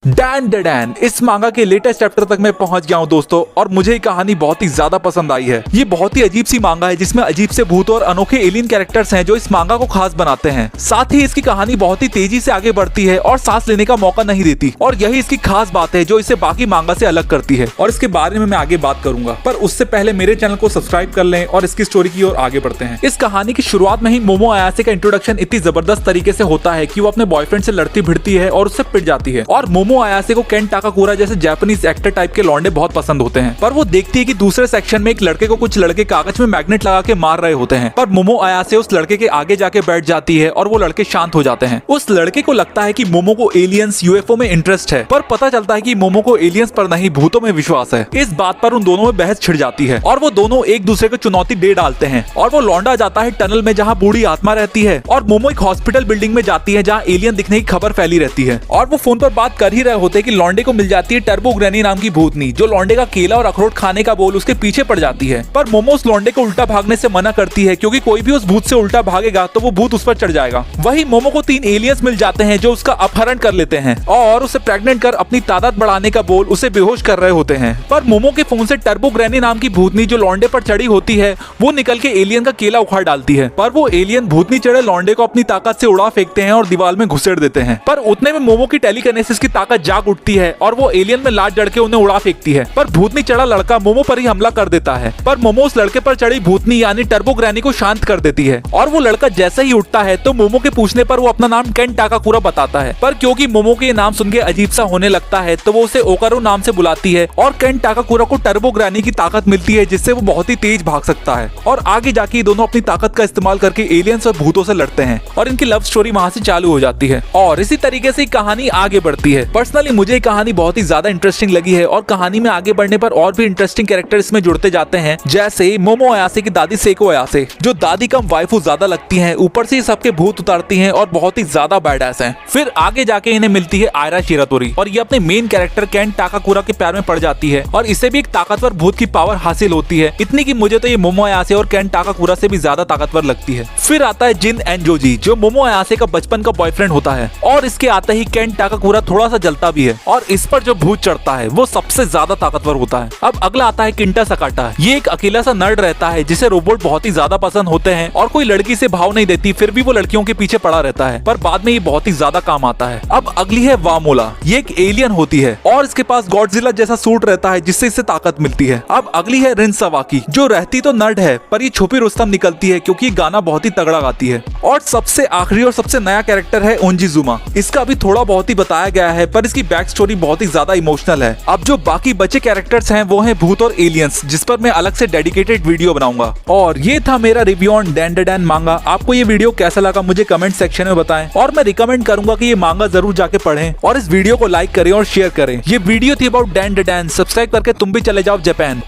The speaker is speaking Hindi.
डैन डैन इस मांगा के लेटेस्ट चैप्टर तक मैं पहुंच गया हूं दोस्तों, और मुझे ये कहानी बहुत ही ज्यादा पसंद आई है। ये बहुत ही अजीब सी मांगा है जिसमें अजीब से भूत और अनोखे एलियन कैरेक्टर्स हैं जो इस मांगा को खास बनाते हैं। साथ ही इसकी कहानी बहुत ही तेजी से आगे बढ़ती है और सांस लेने का मौका नहीं देती, और यही इसकी खास बात है जो इसे बाकी मांगा से अलग करती है। और इसके बारे में मैं आगे बात करूंगा, पर उससे पहले मेरे चैनल को सब्सक्राइब कर लें और इसकी स्टोरी की ओर आगे बढ़ते हैं। इस कहानी की शुरुआत में ही मोमो अयासे का इंट्रोडक्शन इतनी जबरदस्त तरीके से होता है कि वो अपने बॉयफ्रेंड से लड़ती भिड़ती है और उससे पिट जाती है। और मोमो अयासे को केन टाकाकुरा जैसे जापानीज एक्टर टाइप के लौंडे बहुत पसंद होते हैं, पर वो देखती है कि दूसरे सेक्शन में एक लड़के को कुछ लड़के कागज में मैग्नेट लगा के मार रहे होते हैं। पर मोमो अयासे उस लड़के के आगे जाके बैठ जाती है और वो लड़के शांत हो जाते हैं। उस लड़के को लगता है कि मोमो को एलियंस यूएफओ में इंटरेस्ट है, पर पता चलता है कि मोमो को एलियंस पर नहीं भूतों में विश्वास है। इस बात पर उन दोनों में बहस छिड़ जाती है और वो दोनों एक दूसरे को चुनौती दे डालते हैं। और वो लौंडा जाता है टनल में जहाँ बूढ़ी आत्मा रहती है, और मोमो एक हॉस्पिटल बिल्डिंग में जाती है जहाँ एलियन दिखने की खबर फैली रहती है। और वो फोन पर बात कर ही रहे होते हैं कि लौंडे को मिल जाती है टर्बो ग्रैनी नाम की भूतनी, जो लौंडे का केला और अखरोट खाने का बोल उसके पीछे पड़ जाती है। पर मोमो उस लौंडे को उल्टा भागने से मना करती है, क्योंकि कोई भी उस भूत से उल्टा भागेगा तो वो भूत उस पर चढ़ जाएगा। वही मोमो को 3 एलियंस मिल जाते हैं जो उसका अपहरण कर लेते हैं और उसे प्रेग्नेंट कर अपनी तादाद बढ़ाने का बोल उसे बेहोश कर रहे होते हैं। पर मोमो के फोन से टर्बो ग्रैनी नाम की भूतनी जो लौंडे पर चढ़ी होती है वो निकल के एलियन का केला उखाड़ डालती है। पर वो एलियन भूतनी चढ़े लौंडे को अपनी ताकत से उड़ा फेंकते हैं और दीवार में घुसेड़ देते हैं। पर उतने में मोमो की टेलीकिनेसिस की ताकत जाग उठती है और वो एलियन में लात जड़ के उन्हें उड़ा फेंकती है। पर भूतनी चढ़ा लड़का मोमो पर ही हमला कर देता है, पर मोमो उस लड़के पर चढ़ी भूतनी यानी टर्बो ग्रैनी को शांत कर देती है। और वो लड़का जैसे ही उठता है तो मोमो के पूछने पर वो अपना नाम केन टाकाकुरा बताता है। पर क्योंकि मोमो के नाम सुन के अजीब सा होने लगता है तो वो उसे ओकारो नाम से बुलाती है, और केन टाकाकुरा को टर्बो ग्रैनी की ताकत मिलती है जिससे वो बहुत ही तेज भाग सकता है। और आगे जाके ये दोनों अपनी ताकत का इस्तेमाल करके एलियंस और भूतों से लड़ते हैं, और इनकी लव स्टोरी वहाँ से चालू हो जाती है। और इसी तरीके से कहानी आगे बढ़ती है। पर्सनली मुझे कहानी बहुत ही ज्यादा इंटरेस्टिंग लगी है, और कहानी में आगे बढ़ने पर और भी इंटरेस्टिंग कैरेक्टर इसमें जुड़ते जाते हैं, जैसे मोमो अयासे की दादी सेको अयासे, जो दादी कम वाइफू ज्यादा लगती हैं, ऊपर से सबके भूत उतारती हैं और बहुत ही ज्यादा बैडएस हैं। फिर आगे जाके इन्हें मिलती है आयरा शिरातोरी, और ये अपने मेन कैरेक्टर केन टाकाकुरा के प्यार में पड़ जाती है, और इसे भी एक ताकतवर भूत की पावर हासिल होती है, इतनी कि मुझे तो ये मोमो अयासे और केन टाकाकुरा से भी ज्यादा ताकतवर लगती है। फिर आता है जिन एनजोजी, जो मोमो अयासे का बचपन का बॉयफ्रेंड होता है, और इसके आते ही केन टाकाकुरा थोड़ा सा जलता भी है, और इस पर जो भूत चढ़ता है वो सबसे ज्यादा ताकतवर होता है। अब अगला आता है किंटा सकाटा। ये एक अकेला सा नर्ड रहता है जिसे रोबोट बहुत ही ज्यादा पसंद होते हैं, और कोई लड़की से भाव नहीं देती, फिर भी वो लड़कियों के पीछे पड़ा रहता है, पर बाद में ये बहुत ही ज्यादा काम आता है। अब अगली है वामोला। ये एक एलियन होती है और इसके पास गॉडजिला जैसा सूट रहता है जिससे इसे ताकत मिलती है। अब अगली है रिन सवाकी, जो रहती तो नर्ड है पर ये छुपी रुस्तम निकलती है क्योंकि गाना बहुत ही तगड़ा गाती है। और सबसे आखिरी और सबसे नया कैरेक्टर है ओंजिजुमा। इसका अभी थोड़ा बहुत ही बताया गया है, पर इसकी बैक स्टोरी बहुत ही ज्यादा इमोशनल है। अब जो बाकी बचे कैरेक्टर्स हैं वो हैं भूत और एलियंस, जिस पर मैं अलग से डेडिकेटेड वीडियो बनाऊंगा। और ये था मेरा रिव्यू ऑन डैन डैन मांगा। आपको ये वीडियो कैसा लगा मुझे कमेंट सेक्शन में बताएं, और मैं रिकमेंड करूंगा कि ये मांगा जरूर जाके पढ़ें और इस वीडियो को लाइक करें और शेयर करें। ये वीडियो थी अबाउट डैन डैन। सब्सक्राइब करके तुम भी चले जाओ जापान।